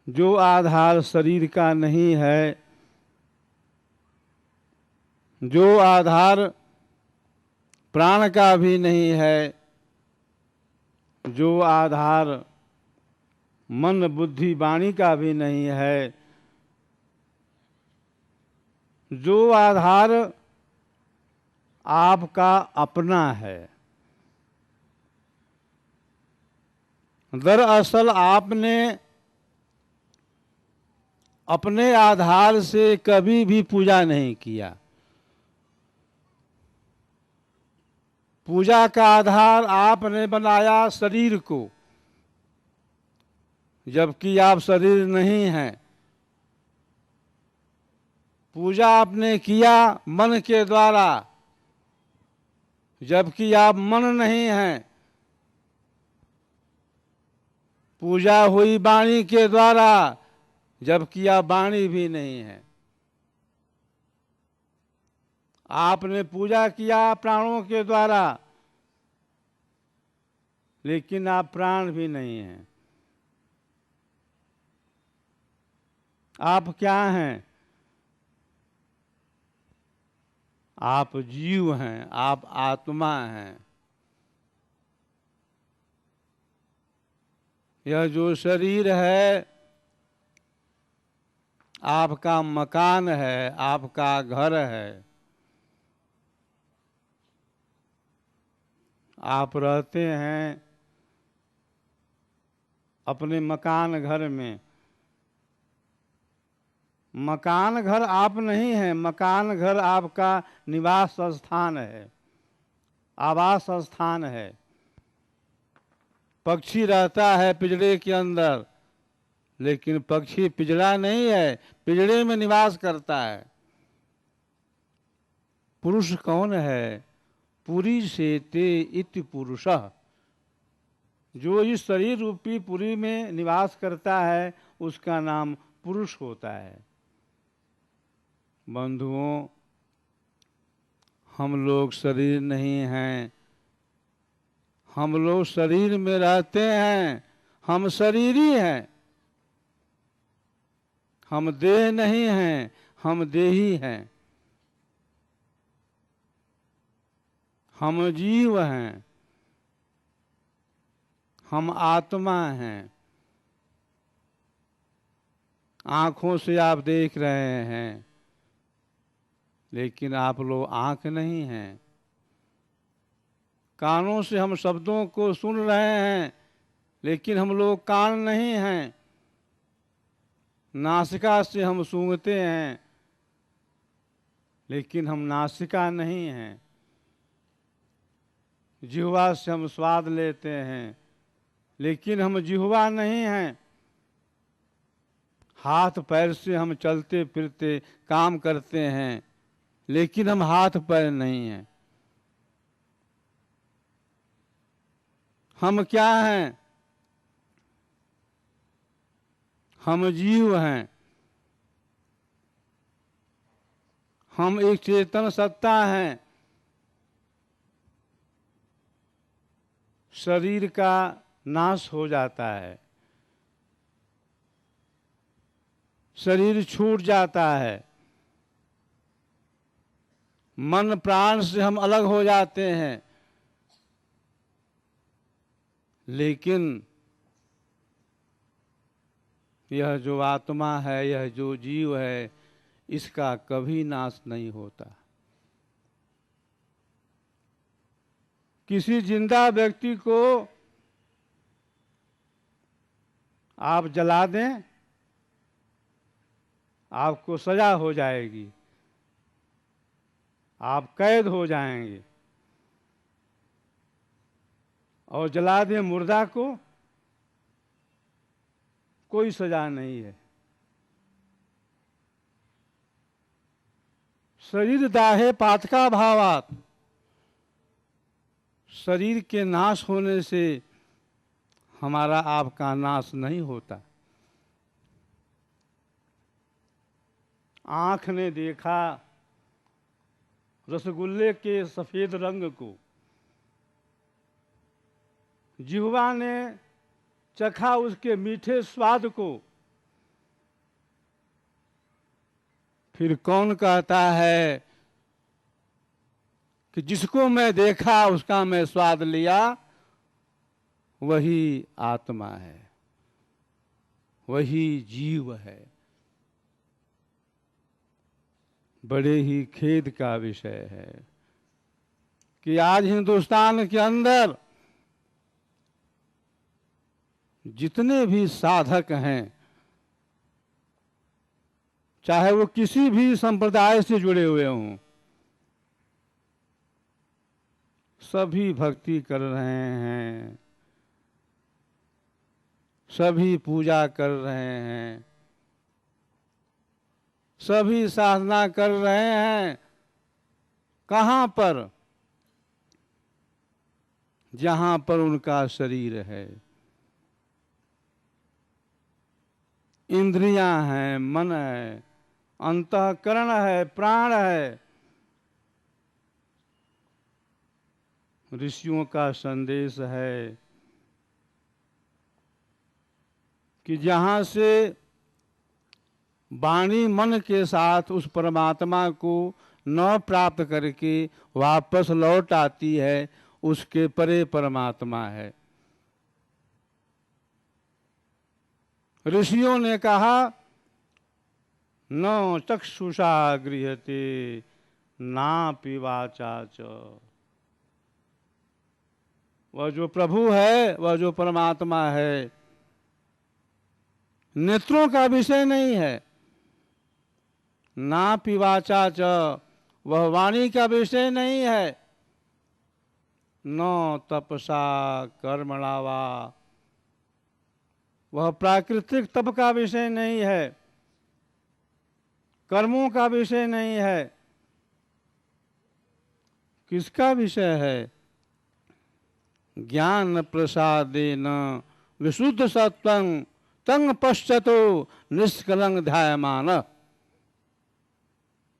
जो आधार शरीर का नहीं है, जो आधार प्राण का भी नहीं है, जो आधार मन बुद्धि वाणी का भी नहीं है, जो आधार आपका अपना है। दरअसल आपने अपने आधार से कभी भी पूजा नहीं किया। पूजा का आधार आपने बनाया शरीर को, जबकि आप शरीर नहीं हैं। पूजा आपने किया मन के द्वारा, जबकि आप मन नहीं हैं। पूजा हुई वाणी के द्वारा, जबकि आप वाणी भी नहीं है। आपने पूजा किया प्राणों के द्वारा, लेकिन आप प्राण भी नहीं हैं। आप क्या हैं? आप जीव हैं, आप आत्मा हैं। यह जो शरीर है आपका मकान है, आपका घर है। आप रहते हैं अपने मकान घर में। मकान घर आप नहीं हैं, मकान घर आपका निवास स्थान है, आवास स्थान है। पक्षी रहता है पिंजरे के अंदर, लेकिन पक्षी पिंजरा नहीं है, पिंजरे में निवास करता है। पुरुष कौन है? पुरी से ते इति पुरुषः। जो इस शरीर रूपी पुरी में निवास करता है उसका नाम पुरुष होता है। बंधुओं, हम लोग शरीर नहीं हैं, हम लोग शरीर में रहते हैं, हम शरीरी हैं। हम देह नहीं हैं, हम देही हैं। हम जीव हैं, हम आत्मा हैं। आंखों से आप देख रहे हैं, लेकिन आप लोग आंख नहीं हैं। कानों से हम शब्दों को सुन रहे हैं, लेकिन हम लोग कान नहीं हैं। नासिका से हम सूंघते हैं, लेकिन हम नासिका नहीं हैं। जिह्वा से हम स्वाद लेते हैं, लेकिन हम जिह्वा नहीं हैं। हाथ पैर से हम चलते फिरते काम करते हैं, लेकिन हम हाथ पैर नहीं हैं। हम क्या हैं? हम जीव हैं। हम एक चेतन सत्ता हैं। शरीर का नाश हो जाता है, शरीर छूट जाता है, मन प्राण से हम अलग हो जाते हैं, लेकिन यह जो आत्मा है, यह जो जीव है, इसका कभी नाश नहीं होता। किसी जिंदा व्यक्ति को आप जला दें, आपको सजा हो जाएगी, आप कैद हो जाएंगे। और जला दें मुर्दा को, कोई सजा नहीं है। शरीर दाहे पातका भावात। शरीर के नाश होने से हमारा आपका नाश नहीं होता। आंख ने देखा रसगुल्ले के सफेद रंग को, जिह्वा ने चखा उसके मीठे स्वाद को, फिर कौन कहता है कि जिसको मैं देखा उसका मैं स्वाद लिया, वही आत्मा है, वही जीव है। बड़े ही खेद का विषय है कि आज हिंदुस्तान के अंदर जितने भी साधक हैं, चाहे वो किसी भी संप्रदाय से जुड़े हुए हों, सभी भक्ति कर रहे हैं, सभी पूजा कर रहे हैं, सभी साधना कर रहे हैं। कहाँ पर? जहाँ पर उनका शरीर है, इंद्रियां हैं, मन है, अंतःकरण है, प्राण है। ऋषियों का संदेश है कि जहाँ से वाणी मन के साथ उस परमात्मा को न प्राप्त करके वापस लौट आती है, उसके परे परमात्मा है। ऋषियों ने कहा, न चक्षुषा गृह्यते नापि वाचा च। वह जो प्रभु है, वह जो परमात्मा है, नेत्रों का विषय नहीं है। नापि वाचा च, वह वाणी का विषय नहीं है। न तपसा कर्मणा वा, वह प्राकृतिक तप का विषय नहीं है, कर्मों का विषय नहीं है। किसका विषय है? ज्ञान प्रसादेन विशुद्ध सत्वं तं पश्यतो निष्कलंक ध्यायमान।